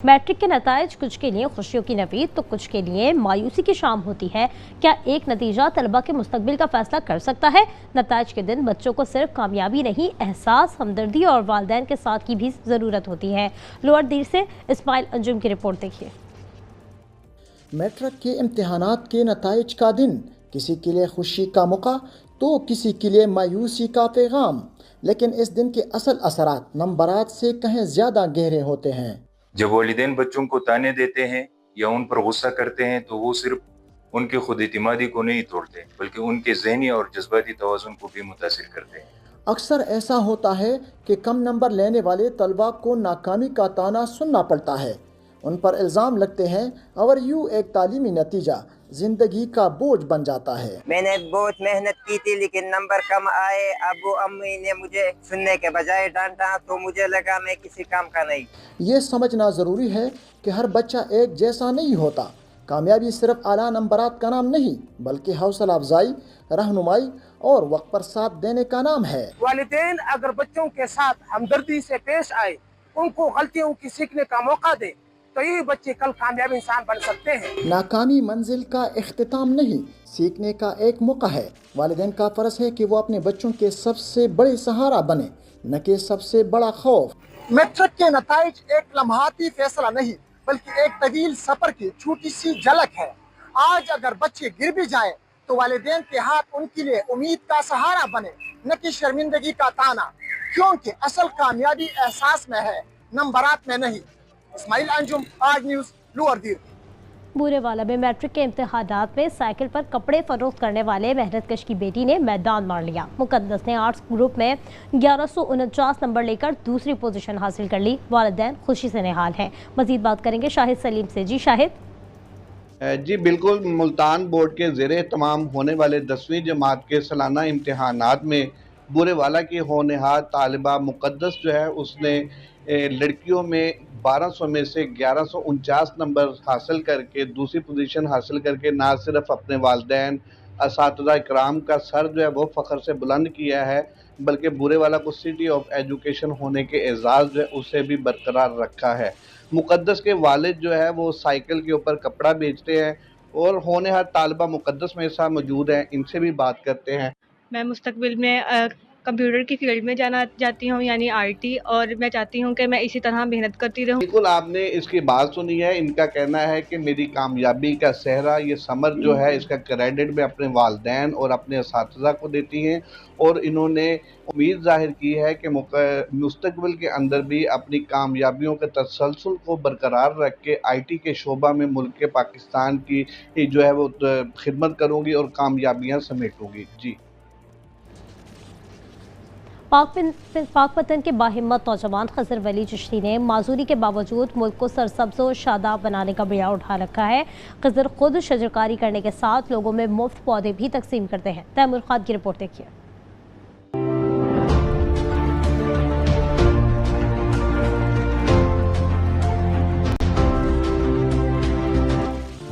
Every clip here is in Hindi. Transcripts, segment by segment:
मैट्रिक के नताइज कुछ के लिए खुशियों की नवीद तो कुछ के लिए मायूसी की शाम होती है। क्या एक नतीजा तलबा के मुस्तकबिल का फैसला कर सकता है? नताइज के दिन बच्चों को सिर्फ कामयाबी नहीं, एहसास, हमदर्दी और वालिदैन के साथ की भी ज़रूरत होती है। लोअर दीर से इस्माइल अंजुम की रिपोर्ट देखिए। मैट्रिक के इम्तिहानात के नताइज का दिन किसी के लिए खुशी का मौका तो किसी के लिए मायूसी का पैगाम, लेकिन इस दिन के असल असरात नंबरात से कहीं ज़्यादा गहरे होते हैं। जब वालिदैन बच्चों को ताने देते हैं या उन पर गुस्सा करते हैं तो वो सिर्फ उनकी खुद एतमादी को नहीं तोड़ते बल्कि उनके ज़हनी और जज्बाती तवाज़ुन को भी मुतासिर करते हैं। अक्सर ऐसा होता है कि कम नंबर लेने वाले तलबा को नाकामी का ताना सुनना पड़ता है। उन पर इल्ज़ाम लगते हैं और यूँ एक तालीमी नतीजा जिंदगी का बोझ बन जाता है। मैंने बहुत मेहनत की थी लेकिन नंबर कम आए। अबू अम्मी ने मुझे सुनने के बजाय डांटा तो मुझे लगा मैं किसी काम का नहीं। ये समझना ज़रूरी है कि हर बच्चा एक जैसा नहीं होता। कामयाबी सिर्फ आला नंबरात का नाम नहीं बल्कि हौसला अफजाई, रहनुमाई और वक्त पर साथ देने का नाम है। वालिदैन अगर बच्चों के साथ हमदर्दी से पेश आए, उनको गलतियों की सीखने का मौका दे तो ये बच्चे कल कामयाब इंसान बन सकते हैं। नाकामी मंजिल का इख्तिताम नहीं, सीखने का एक मौका है। वालिदैन का फ़र्ज है कि वो अपने बच्चों के सबसे बड़े सहारा बने, न कि सबसे बड़ा खौफ। मैट्रिक के नताइज एक लम्हाती फैसला नहीं बल्कि एक तवील सफर की छोटी सी झलक है। आज अगर बच्चे गिर भी जाएं तो वालिदैन के हाथ उनके लिए उम्मीद का सहारा बने, न कि शर्मिंदगी का ताना, क्योंकि असल कामयाबी एहसास में है, नंबरात में नहीं। इस्माइल अंजुम, आज न्यूज़, लोअर दीर। बूरेवाला में मैट्रिक के इम्तिहानात में साइकिल पर कपड़े फरोख्त करने वाले मेहनतकश की बेटी ने मैदान मार लिया। मुकद्दस ने आर्ट्स ग्रुप में 1149 नंबर लेकर दूसरी पोजीशन हासिल कर ली। वालिदैन खुशी से निहाल हैं। मजीद बात करेंगे शाहिद सलीम से। जी शाहिद। जी बिल्कुल, मुल्तान बोर्ड के ज़ेरे तमाम होने वाले 10वीं जमात के सालाना इम्तिहानात में बूरेवाला की होनहार तालिबा मुकद्दस जो है उसने लड़कियों में 1200 में से 1149 नंबर हासिल करके दूसरी पोजीशन हासिल करके ना सिर्फ अपने वालिदैन, असातिज़ा इकराम का सर जो है वो फ़ख्र से बुलंद किया है बल्कि बूरेवाला को सिटी ऑफ एजुकेशन होने के एजाज़ जो है उसे भी बरकरार रखा है। मुकद्दस के वालिद जो है वो साइकिल के ऊपर कपड़ा बेचते हैं और होनहार तालिबा मुकद्दस में साथ मौजूद हैं, इनसे भी बात करते हैं। मैं मुस्तकबिल में कंप्यूटर की फील्ड में जाना चाहती हूँ, यानी आईटी, और मैं चाहती हूँ कि मैं इसी तरह मेहनत करती रहूँ। बिल्कुल, आपने इसकी बात सुनी है। इनका कहना है कि मेरी कामयाबी का सेहरा, ये समर जो है इसका क्रेडिट मैं अपने वालिदैन और अपने असातिज़ा को देती हैं और इन्होंने उम्मीद जाहिर की है कि मुस्तकबिल के अंदर भी अपनी कामयाबियों के तसलसल को बरकरार रख के आईटी के शोबा में मुल्क के पाकिस्तान की जो है वो खिदमत करूँगी और कामयाबियाँ समेटूँगी। जी। पाकपतन के बाहिम्मत नौजवान खजर वली चिश्ती ने माजूरी के बावजूद मुल्क को सरसब्ज़ और शादाब बनाने का बिया उठा रखा है। खजर खुद शजरकारी करने के साथ लोगों में मुफ्त पौधे भी तकसीम करते हैं। तैमूर खान की रिपोर्ट देखिए।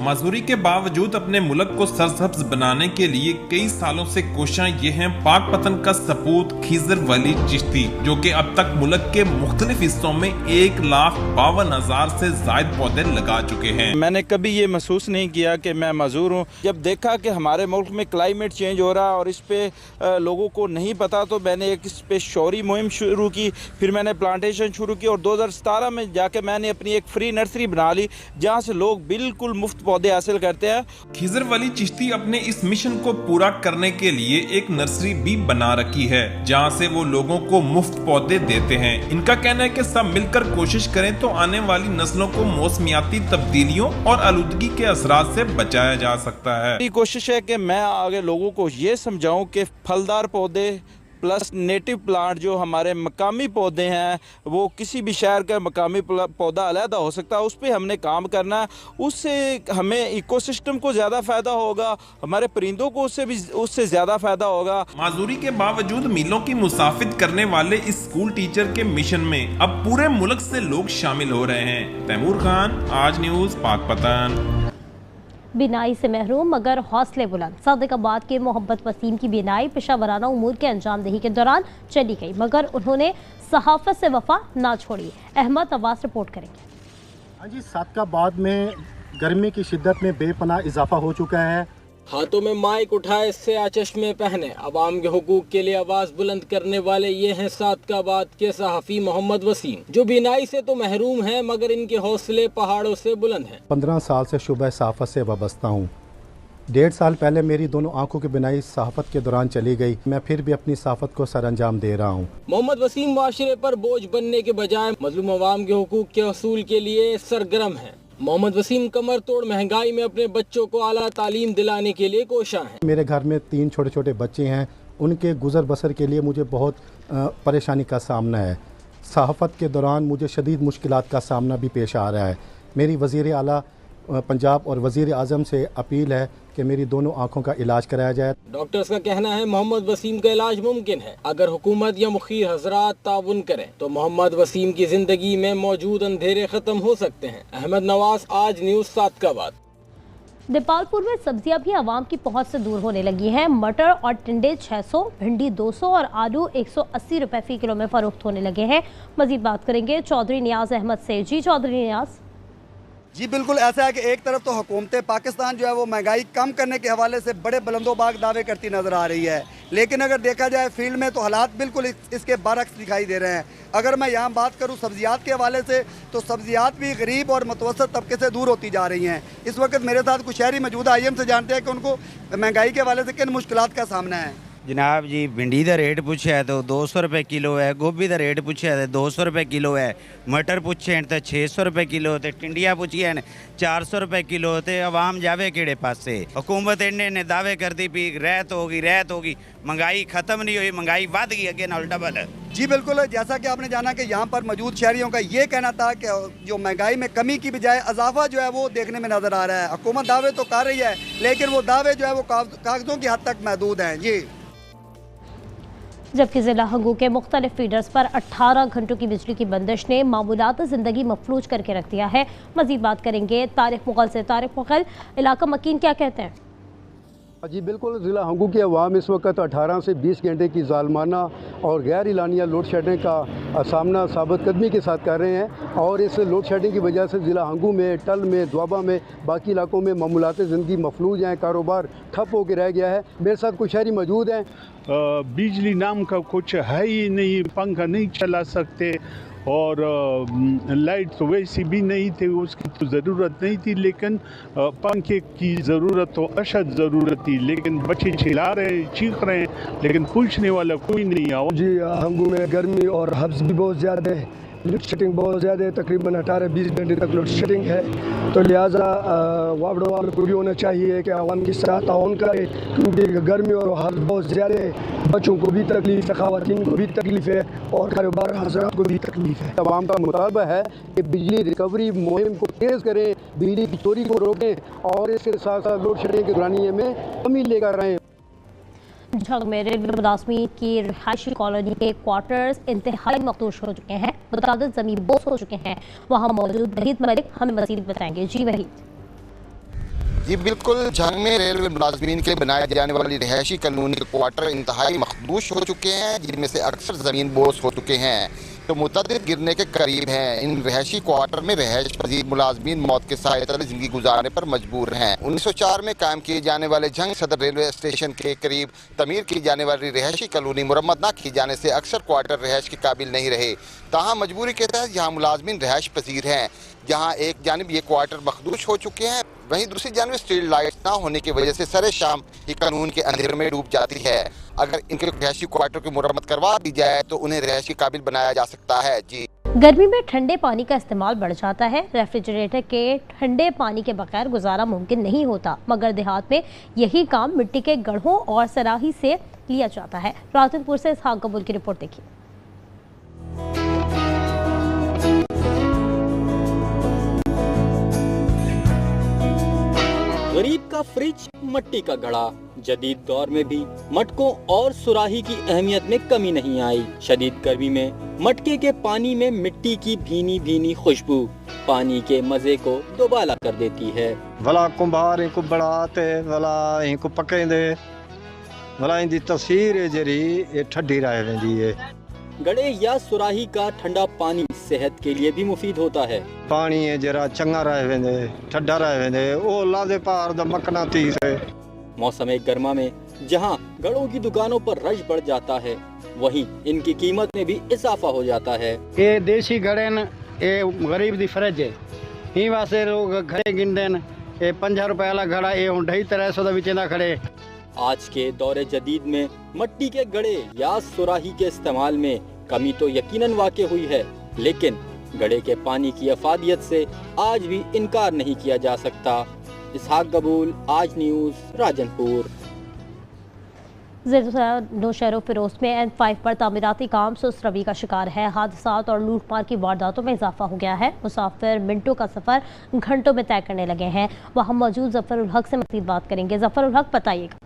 मजदूरी के बावजूद अपने मुल्क को सरसब्ज बनाने के लिए कई सालों से कोशिशां ये हैं पाकपतन का सपूत खिजर वली चिश्ती, जो कि अब तक मुल्क के मुख्तलिफ हिस्सों में 1,52,000 से जायद पौधे लगा चुके हैं। मैंने कभी ये महसूस नहीं किया कि मैं मजदूर हूँ। जब देखा कि हमारे मुल्क में क्लाइमेट चेंज हो रहा है और इस पे लोगों को नहीं पता तो मैंने एक इस पे शौरी मुहिम शुरू की। फिर मैंने प्लांटेशन शुरू की और 2017 में जाके मैंने अपनी एक फ्री नर्सरी बना ली जहाँ से लोग बिल्कुल मुफ्त पौधे हासिल करते हैं। खिजर वली चिश्ती अपने इस मिशन को पूरा करने के लिए एक नर्सरी भी बना रखी है जहां से वो लोगों को मुफ्त पौधे देते हैं। इनका कहना है कि सब मिलकर कोशिश करें तो आने वाली नस्लों को मौसमियाती तब्दीलियों और आलूदगी के असरात से बचाया जा सकता है। मेरी कोशिश है कि मैं आगे लोगों को ये समझाऊं कि फलदार पौधे प्लस नेटिव प्लांट जो हमारे मकामी पौधे हैं वो किसी भी शहर का मकामी पौधा अलहदा हो सकता है, उस पर हमने काम करना है। उससे हमें इकोसिस्टम को ज़्यादा फ़ायदा होगा, हमारे परिंदों को उससे ज़्यादा फ़ायदा होगा। माजूरी के बावजूद मीलों की मुसाफिर करने वाले इस स्कूल टीचर के मिशन में अब पूरे मुल्क से लोग शामिल हो रहे हैं। तैमूर खान, आज न्यूज़, पाकपतन। बिनाई से महरूम मगर हौसले बुलंद। सादिकाबाद के मोहब्बत वसीम की बिनाई पेशावराना उमूर के अंजामदही के दौरान चली गई मगर उन्होंने सहाफत से वफा ना छोड़ी। अहमद अब्बास रिपोर्ट करेंगे। हाँ जी, सादकाबाद में गर्मी की शिद्दत में बेपनाह इजाफा हो चुका है। हाथों में माइक उठाए स्याह चश्मे पहने अवाम के हुकूक के लिए आवाज बुलंद करने वाले ये हैं सादकाबाद के सहाफ़ी मोहम्मद वसीम, जो बीनाई से तो महरूम हैं मगर इनके हौसले पहाड़ों से बुलंद हैं। 15 साल से शुबह सहाफ़त से वाबस्ता हूँ। 1.5 साल पहले मेरी दोनों आंखों की बिनाई सहाफ़त के दौरान चली गई। मैं फिर भी अपनी सहाफ़त को सरअंजाम दे रहा हूँ। मोहम्मद वसीम माशरे पर बोझ बनने के बजाय मजलूम अवाम के हुकूक के हसूल के लिए सरगर्म हैं। मोहम्मद वसीम कमर तोड़ महंगाई में अपने बच्चों को आला तालीम दिलाने के लिए कोशा हैं। मेरे घर में 3 छोटे छोटे बच्चे हैं, उनके गुजर बसर के लिए मुझे बहुत परेशानी का सामना है। सहाफ़त के दौरान मुझे शदीद मुश्किलात का सामना भी पेश आ रहा है। मेरी वज़ीर आला पंजाब और वज़ीर आज़म से अपील है कि मेरी दोनों आँखों का इलाज कराया जाए। डॉक्टर्स का कहना है मोहम्मद वसीम का इलाज मुमकिन है अगर हुकूमत या मुखीर हजरात ताउन करें तो मोहम्मद वसीम की जिंदगी में मौजूद अंधेरे खत्म हो सकते हैं। अहमद नवाज, आज न्यूज़, सादकाबाद। देपालपुर में सब्जियां भी आवाम की पहुंच से दूर होने लगी हैं। मटर और टिंडे 600, भिंडी 200 और आलू 180 रुपए फी किलो में फरोख्त होने लगे हैं। मजीद बात करेंगे चौधरी नियाज अहमद से। जी चौधरी नियाज। जी बिल्कुल ऐसा है कि एक तरफ तो हुकूमत पाकिस्तान जो है वो महंगाई कम करने के हवाले से बड़े बुलंदोबाग दावे करती नज़र आ रही है, लेकिन अगर देखा जाए फील्ड में तो हालात बिल्कुल इसके बरक्स दिखाई दे रहे हैं। अगर मैं यहाँ बात करूँ सब्जियात के हवाले से तो सब्जियात भी गरीब और मुतवसत तबके से दूर होती जा रही हैं। इस वक्त मेरे साथ कुछ शहरी मौजूद है, IM से जानते हैं कि उनको महंगाई के हवाले से किन मुश्किलात का सामना है। जनाब जी, भिंडी का रेट पूछा है तो 200 रुपये किलो है, गोभी का रेट पूछा है तो 200 रुपये किलो है, मटर पूछे हैं तो 600 रुपये किलो, तो टिंडियाँ पूछिए हैं 400 रुपये किलो। तो आवाम जावे केड़े पासे? हुकूमत इन्ने दावे करती पी रहत होगी, महंगाई ख़त्म नहीं हुई, महंगाई बढ़ गई अगे नाल डबल। जी बिल्कुल, जैसा कि आपने जाना कि यहाँ पर मौजूद शहरियों का ये कहना था कि जो महंगाई में कमी की बजाय इजाफा जो है वो देखने में नज़र आ रहा है। हुकूमत दावे तो कर रही है लेकिन वो दावे जो है वो कागज़ों की हद तक महदूद हैं। जी, जबकि ज़िला हंगू के मुख्तलिफ फीडर्स पर 18 घंटों की बिजली की बंदिश ने मामूलात ज़िंदगी मफलूज करके रख दिया है। मज़ीद बात करेंगे तारिक मुग़ल से। तारिक मुग़ल, इलाका मकीन क्या कहते हैं? जी बिल्कुल, ज़िला हंगू के अवाम इस वक्त 18 से 20 घंटे की ज़ालमाना और गैर इलानिया लोड शेडिंग का सामना साबित कदमी के साथ कर रहे हैं और इस लोड शेडिंग की वजह से ज़िला हंगू में, टल में, द्वाबा में, बाकी इलाकों में मामूलात ज़िंदगी मफलूज हैं, कारोबार ठप होकर रह गया है। मेरे साथ कुछ शहरी मौजूद हैं। बिजली नाम का कुछ है ही नहीं, पंखा नहीं चला सकते और लाइट तो वैसी भी नहीं थी, उसकी तो ज़रूरत नहीं थी, लेकिन पंखे की ज़रूरत तो अशद ज़रूरत थी। लेकिन बच्चे चिल्ला रहे, चीख रहे हैं, लेकिन पूछने वाला कोई नहीं आओ। जी, हंगू में गर्मी और हब्स भी बहुत ज़्यादा है, लोड शेडिंग बहुत ज़्यादा है, तकरीबन 18-20 घंटे तक लोड शेडिंग है। तो लिहाजा वार्ड वाल को भी होना चाहिए कि आवाम के साथ ताउन करे, क्योंकि गर्मी और हब्स बहुत ज़्यादा है। बच्चों को भी तकलीफ है, ख़वातीन को भी तकलीफ है और कारोबार हज़रात को भी तकलीफ है। तमाम का मुतालबा है कि बिजली रिकवरी मुहिम को तेज़ करें, बिजली की चोरी को रोकें और इसके साथ साथ लोड शेडिंग के दौरानिए में कमी लेकर आएँ। झंग में रेलवे मुलाजमीन की रिहायशी कॉलोनी के क्वार्टर्स इंतहाई मखदूश हो चुके हैं, मुतअद्दिद ज़मीन बोस हो चुके हैं। वहाँ मौजूद वहीद मलिक हमें मज़ीद बताएंगे। जी वहीद। जी बिल्कुल, झंग में रेलवे मुलाजमीन के लिए बनाए जाने वाली रिहायशी कॉलोनी के क्वार्टर इंतहाई मखदूश हो चुके हैं, जिनमें से अक्सर ज़मीन बोस हो चुके हैं तो मुतअद्दिद गिरने के करीब हैं। इन रिहायशी क्वार्टर में रिहायश पजीर मुलाजमीन मौत के साए तले ज़िंदगी गुजारने पर मजबूर हैं। 1904 में कायम किए जाने वाले झंग सदर रेलवे स्टेशन के करीब तमीर की जाने वाली रिहायशी कॉलोनी मुरम्मत न की जाने से अक्सर क्वार्टर रिहायश के काबिल नहीं रहे। ताहम मजबूरी के तहत यहाँ मुलाजमीन रिहायश पजीर हैं। जहाँ एक जानिब ये क्वार्टर मखदूश हो चुके हैं, वहीं दूसरी जानिब स्ट्रीट लाइट ना होने की वजह से सरे शाम ये कानून के अंधेरे में डूब जाती है। अगर इनके रिहायशी क्वार्टर की मुरम्मत करवा दी जाए तो उन्हें रिहायश के काबिल बनाया जा सकता है। जी, गर्मी में ठंडे पानी का इस्तेमाल बढ़ जाता है। रेफ्रिजरेटर के ठंडे पानी के बगैर गुजारा मुमकिन नहीं होता, मगर देहात में यही काम मिट्टी के गढ़ों और सराही से लिया जाता है। रावतनपुर से इसहाक कबूल की रिपोर्ट देखिए। गरीब का फ्रिज, मट्टी का घड़ा। जदीद दौर में भी मटकों और सुराही की अहमियत में कमी नहीं आई। शदीद गर्मी में मटके के पानी में मिट्टी की भीनी भीनी खुशबू पानी के मजे को दोबाला कर देती है। भला कुंभार इनको बढ़ाते, भला इनको पकेंदे, भला इनकी तस्वीर है जरी ये ठंडी रह वेंदी है। गड़े या सुराही का ठंडा पानी सेहत के लिए भी मुफीद होता है। पानी है जरा चंगा रहे वेंदे ठंडा रहे वेंदे ओ लादे पार द मकना तीस है। मौसम गर्मा में जहां घड़ों की दुकानों पर रश बढ़ जाता है, वहीं इनकी कीमत में भी इजाफा हो जाता है। ये देसी घड़े न ये गरीब दी फर्ज है, ही वास्ते लोग घड़े गिनते न। ये 50 रुपए वाला घड़ा ये 250-300 दा विचेंदा खड़े। आज के दौरे जदीद में मट्टी के घड़े या सुराही के इस्तेमाल में कमी तो यकीनन वाक़ई हुई है, लेकिन घड़े के पानी की अफादियत से आज भी इनकार नहीं किया जा सकता। इसहाक कबूल, आज न्यूज़, राजनपुर। नौशहर फिरोज में N5 पर तामीराती काम सुस्त रवि का शिकार है। हादसात और लूटमार की वारदातों में इजाफा हो गया है। मुसाफिर मिनटों का सफ़र घंटों में तय करने लगे हैं। वहाँ मौजूद जफर उल हक से मज़ीद बात करेंगे। जफर उल हक, बताइएगा।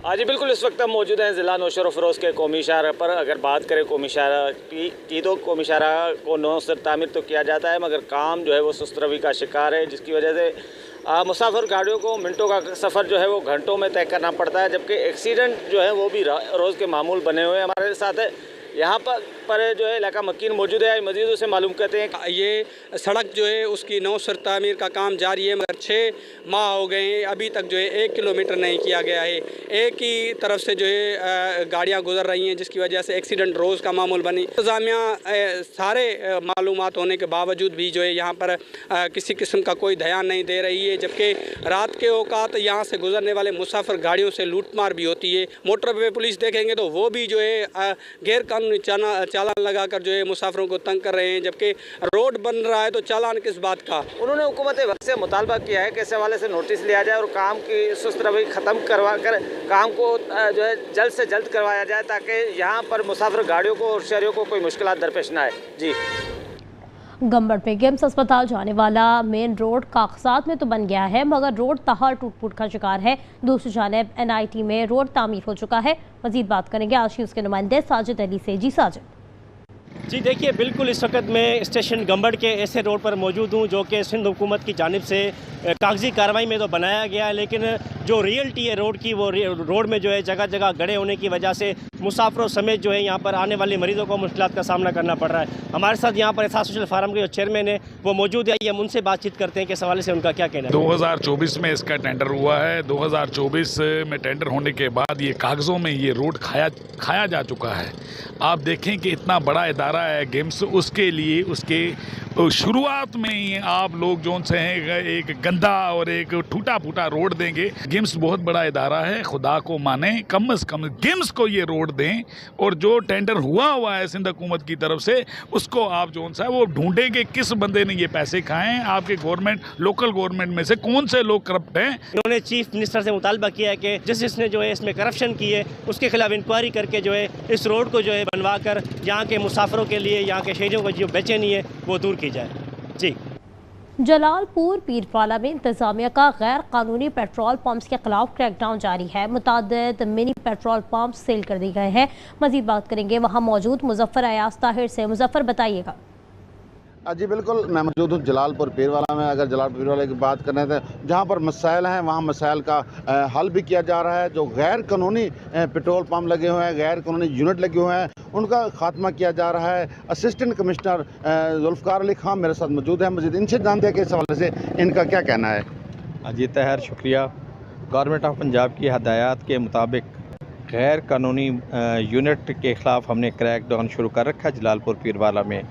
हाँ जी बिल्कुल, इस वक्त हम मौजूद हैं ज़िला नौशहर फिरोज़ के कौमी शाहरा पर। अगर बात करें कौमी शाहरा की तो कौमी शाहरा को नौ से तामीर तो किया जाता है, मगर काम जो है वो सुस्त रवि का शिकार है, जिसकी वजह से मुसाफिर गाड़ियों को मिनटों का सफ़र जो है वो घंटों में तय करना पड़ता है, जबकि एक्सीडेंट जो है वो भी रोज़ के मामूल बने हुए हैं। हमारे साथ है यहाँ पर जो है इलाका मकीन मौजूद है, मज़ीद उसे मालूम करते हैं। ये सड़क जो है उसकी नौ सर तामीर का काम जारी है, मगर 6 माह हो गए हैं, अभी तक जो है 1 किलोमीटर नहीं किया गया है। एक ही तरफ से जो है गाड़ियाँ गुजर रही हैं, जिसकी वजह से एक्सीडेंट रोज़ का मामूल बनी। इंतज़ामिया सारे मालूमात होने के बावजूद भी जो है यहाँ पर किसी किस्म का कोई ध्यान नहीं दे रही है, जबकि रात के औकात यहाँ से गुजरने वाले मुसाफिर गाड़ियों से लूटमार भी होती है। मोटर वे पुलिस देखेंगे तो वो भी जो है गैर चालान लगाकर जो है मुसाफिरों को तंग कर रहे हैं, जबकि रोड बन रहा है तो चालान किस बात का। उन्होंने हुकूमत वक्त से मुतालबा किया है कि इस हवाले से नोटिस लिया जाए और काम की सुस्त रवि ख़त्म करवा कर काम को जो है जल्द से जल्द करवाया जाए, ताकि यहाँ पर मुसाफिर गाड़ियों को और शहरियों को कोई मुश्किलात दरपेश न आए। जी, गंबड़ में गेम्स अस्पताल जाने वाला मेन रोड कागजात में तो बन गया है, मगर रोड तहार टूट फूट का शिकार है। दूसरी जानिब NIT में रोड तामीर हो चुका है। मजीद बात करेंगे आशी उसके नुमाइंदे साजिद अली से। जी साजिद। जी देखिए, बिल्कुल इस वक्त मैं स्टेशन गंबड़ के ऐसे रोड पर मौजूद हूँ जो कि सिंध हुकूमत की जानिब से कागजी कार्रवाई में तो बनाया गया है, लेकिन जो रियलिटी है रोड की, वो रोड में जो है जगह जगह गड्ढे होने की वजह से मुसाफिरों समेत जो है यहाँ पर आने वाले मरीजों को मुश्किलात का सामना करना पड़ रहा है। हमारे साथ यहाँ पर एहसास सोशल फार्म के जो चेयरमैन है वो मौजूद है, हम उनसे बातचीत करते हैं कि इस हवाले से उनका क्या कहना है। 2024 में इसका टेंडर हुआ है। 2024 में टेंडर होने के बाद ये कागज़ों में ये रोड खाया जा चुका है। आप देखें कि इतना बड़ा इदारा है गेम्स, उसके लिए उसके शुरुआत में ही आप लोग जो से हैं एक गंदा और एक टूटा फूटा रोड देंगे। गेम्स बहुत बड़ा इदारा है, खुदा को माने, कम से कम गेम्स को ये रोड दें, और जो टेंडर हुआ है सिंध हुकूमत की तरफ से उसको आप जो सा वो ढूंढें कि किस बंदे ने ये पैसे खाएं। आपके गवर्नमेंट, लोकल गवर्नमेंट में से कौन से लोग करप्ट हैं। उन्होंने चीफ मिनिस्टर से मुतालबा किया है कि जिसने जो है इसमें करप्शन की है उसके खिलाफ इंक्वायरी करके जो है इस रोड को जो है बनवा कर यहाँ के मुसाफिरों के लिए, यहाँ के शहरियों को जो बेचैनी है वो दूर की जाए। जी, जलालपुर पीरवाला में इंतजामिया का गैर कानूनी पेट्रोल पंप्स के खिलाफ क्रैकडाउन जारी है। मुतादिद मिनी पेट्रोल पंप सील कर दिए गए हैं। मजीद बात करेंगे वहाँ मौजूद मुजफ्फर अयाज ताहिर से। मुजफ्फर, बताइएगा। जी बिल्कुल, मैं मौजूद हूँ जलालपुर पीरवाला में। अगर जलालपुर पीरवाला की बात करें तो जहाँ पर मसाइल हैं वहाँ मसाइल का हल भी किया जा रहा है। जो गैर कानूनी पेट्रोल पंप लगे हुए हैं, गैर कानूनी यूनिट लगे हुए हैं, उनका खात्मा किया जा रहा है। असिस्टेंट कमिश्नर जुल्फ़कार अली खान मेरे साथ मौजूद हैं। मज़ीद इनसे जानते हैं कि इस हवाले से इनका क्या कहना है। अजीत तहर, शुक्रिया। गवर्नमेंट ऑफ पंजाब की हदायत के मुताबिक गैर कानूनी यूनिट के ख़िलाफ़ हमने क्रैक डाउन शुरू कर रखा है जलालपुर पीरवाला में,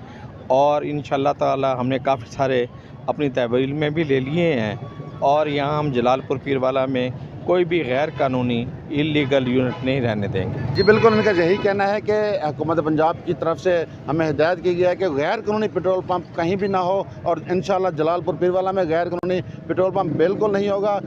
और इंशाअल्लाह ताला हमने काफ़ी सारे अपनी तहवील में भी ले लिए हैं, और यहाँ हम जलालपुर पीरवाला में कोई भी गैर कानूनी इलीगल यूनिट नहीं रहने देंगे। जी बिल्कुल, इनका यही कहना है कि हुकूमत पंजाब की तरफ से हमें हिदायत की गई है कि गैर कानूनी पेट्रोल पंप कहीं भी ना हो, और इंशाअल्लाह जलालपुर पीरवाला में गैर कानूनी पेट्रोल पंप बिल्कुल नहीं होगा।